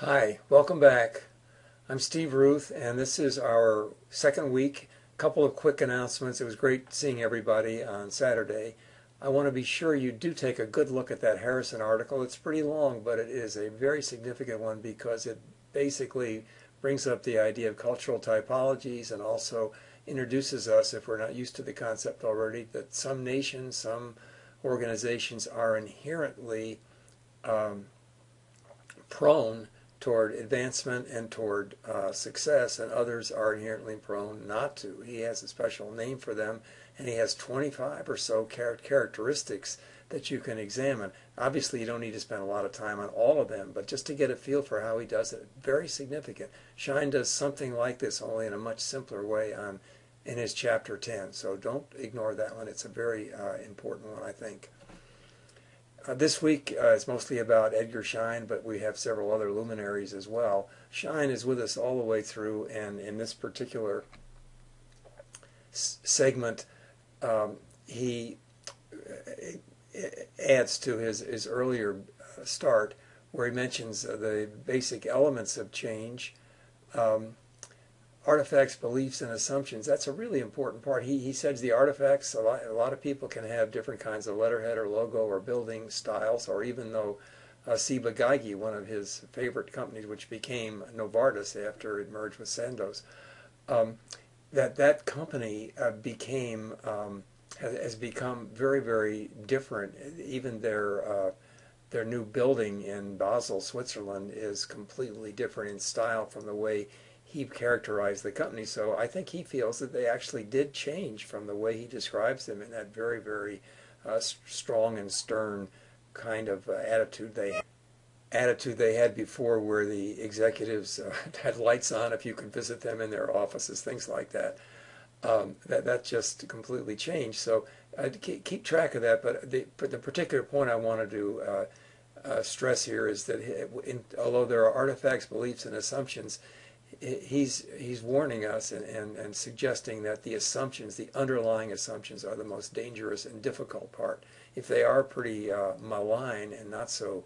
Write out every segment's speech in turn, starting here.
Hi, welcome back. I'm Steve Ruth, and this is our second week. A couple of quick announcements. It was great seeing everybody on Saturday. I want to be sure you do take a good look at that Harrison article. It's pretty long, but it is a very significant one because it basically brings up the idea of cultural typologies and also introduces us, if we're not used to the concept already, that some nations, some organizations are inherently um, prone toward advancement and toward success, and others are inherently prone not to. He has a special name for them, and he has 25 or so characteristics that you can examine. Obviously, you don't need to spend a lot of time on all of them, but just to get a feel for how he does it, very significant. Shine does something like this, only in a much simpler way in his chapter 10, so don't ignore that one. It's a very important one, I think. This week is mostly about Edgar Schein, but we have several other luminaries as well. Schein is with us all the way through, and in this particular segment, he adds to his earlier start, where he mentions the basic elements of change, artifacts, beliefs, and assumptions. That's a really important part. He says the artifacts, a lot of people can have different kinds of letterhead or logo or building styles, or even though Ciba Geigy, one of his favorite companies, which became Novartis after it merged with Sandoz, that company has become very, very different. Even their new building in Basel, Switzerland, is completely different in style from the way he characterized the company. So I think he feels that they actually did change from the way he describes them in that very, very strong and stern kind of attitude they had before, where the executives had lights on if you could visit them in their offices, things like that. That just completely changed. So keep track of that. But the particular point I wanted to stress here is that although there are artifacts, beliefs, and assumptions, he's warning us and suggesting that the assumptions, the underlying assumptions, are the most dangerous and difficult part. If they are pretty malign and not so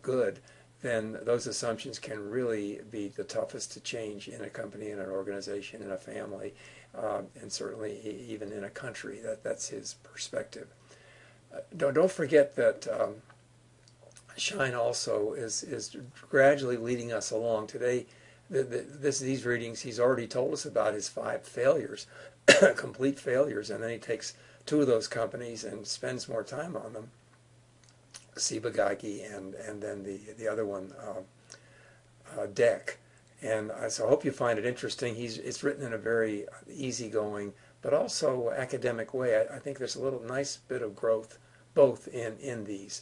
good, then those assumptions can really be the toughest to change in a company, in an organization, in a family, and certainly even in a country. That's his perspective. Don't forget that Schein also is gradually leading us along. Today, these readings, he's already told us about his 5 failures, complete failures, and then he takes 2 of those companies and spends more time on them, Ciba Geigy and then the other one, DEC. And so I hope you find it interesting. It's written in a very easygoing but also academic way. I think there's a little nice bit of growth both in these.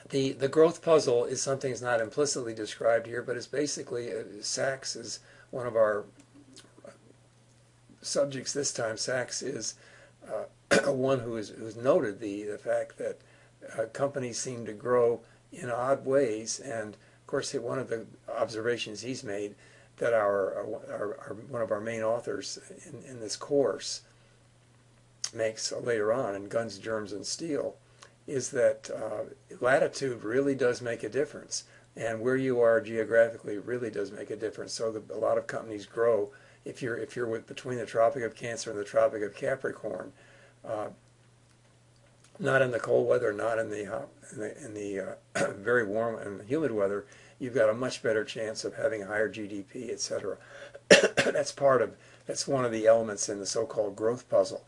The growth puzzle is something that's not implicitly described here, but it's basically, Sachs is one of our subjects this time. Sachs is one who's noted the fact that companies seem to grow in odd ways, and of course one of the observations he's made that one of our main authors in this course makes later on in Guns, Germs, and Steel is that latitude really does make a difference, and where you are geographically really does make a difference. So a lot of companies grow if you're between the Tropic of Cancer and the Tropic of Capricorn, not in the cold weather, not in the very warm and humid weather. You've got a much better chance of having a higher GDP, etc. That's one of the elements in the so-called growth puzzle.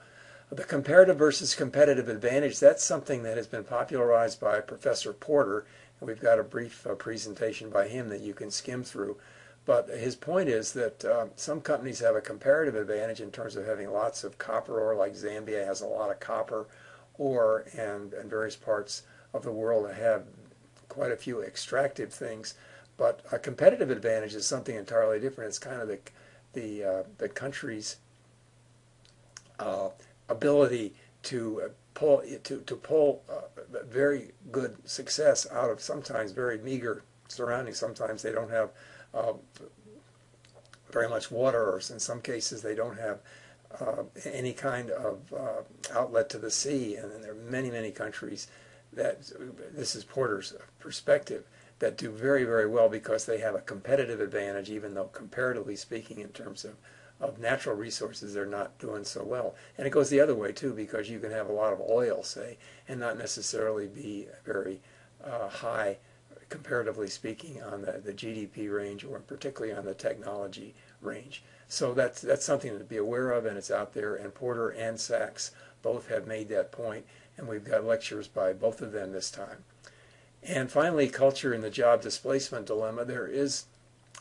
The comparative versus competitive advantage, that's something that has been popularized by Professor Porter, and we've got a brief presentation by him that you can skim through. But his point is that some companies have a comparative advantage in terms of having lots of copper ore, like Zambia has a lot of copper ore, and various parts of the world have quite a few extractive things. But a competitive advantage is something entirely different. It's kind of the country's ability to pull very good success out of sometimes very meager surroundings. Sometimes they don't have very much water, or in some cases they don't have any kind of outlet to the sea. And there are many countries that this is Porter's perspective, that do very, very well because they have a competitive advantage, even though comparatively speaking in terms of natural resources they're not doing so well. And it goes the other way too, because you can have a lot of oil, say, and not necessarily be very high, comparatively speaking, on the GDP range, or particularly on the technology range. So that's something to be aware of, and it's out there, and Porter and Sachs both have made that point, and we've got lectures by both of them this time. And finally, culture and the job displacement dilemma. There is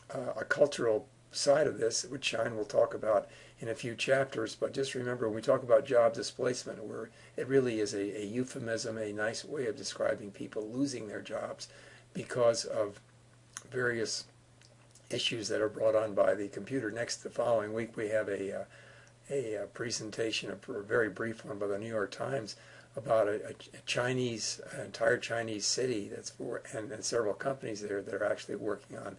a cultural side of this, which Shine will talk about in a few chapters, but just remember, when we talk about job displacement, where it really is a euphemism, a nice way of describing people losing their jobs because of various issues that are brought on by the computer. Next, the following week, we have a presentation, a very brief one by the New York Times, about an entire Chinese city and several companies there that are actually working on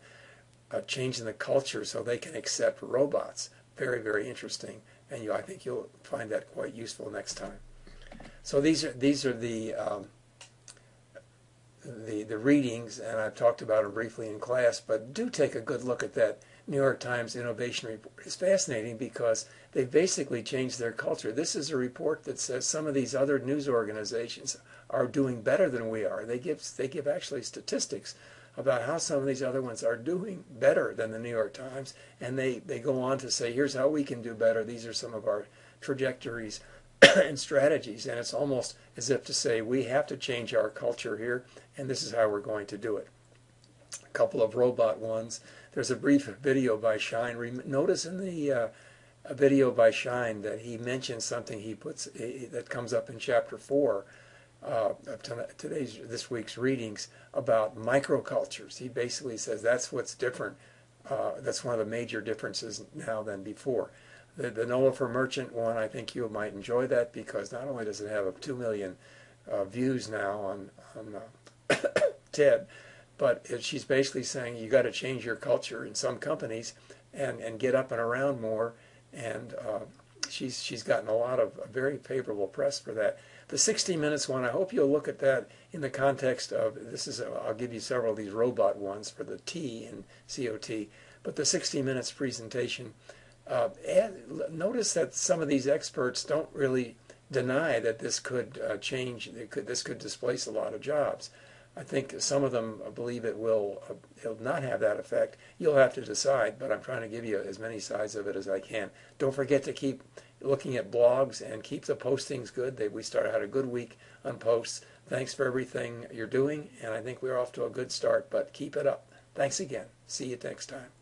changing the culture so they can accept robots. Very, very interesting, and I think you'll find that quite useful next time. So these are the readings, and I've talked about them briefly in class, but do take a good look at that New York Times Innovation Report. It's fascinating because they've basically changed their culture. This is a report that says some of these other news organizations are doing better than we are. They give actually statistics about how some of these other ones are doing better than the New York Times, and they go on to say, here's how we can do better. These are some of our trajectories and strategies, and it's almost as if to say we have to change our culture here, and this is how we're going to do it. A couple of robot ones. There's a brief video by Shine. Notice in the video by Shine that he mentions something he puts that comes up in chapter 4 of this week's readings about microcultures. He basically says that's what's different. That's one of the major differences now than before. The Noah for Merchant one, I think you might enjoy that, because not only does it have 2 million views now on TED, but she's basically saying you got to change your culture in some companies and get up and around more, and she's gotten a lot of very favorable press for that. The 60 Minutes one, I hope you'll look at that in the context of, I'll give you several of these robot ones for the T in COT, but the 60 Minutes presentation, notice that some of these experts don't really deny that this could change, this could displace a lot of jobs. I think some of them believe it'll not have that effect. You'll have to decide, but I'm trying to give you as many sides of it as I can. Don't forget to keep looking at blogs and keep the postings good. We had a good week on posts. Thanks for everything you're doing, and I think we're off to a good start, but keep it up. Thanks again. See you next time.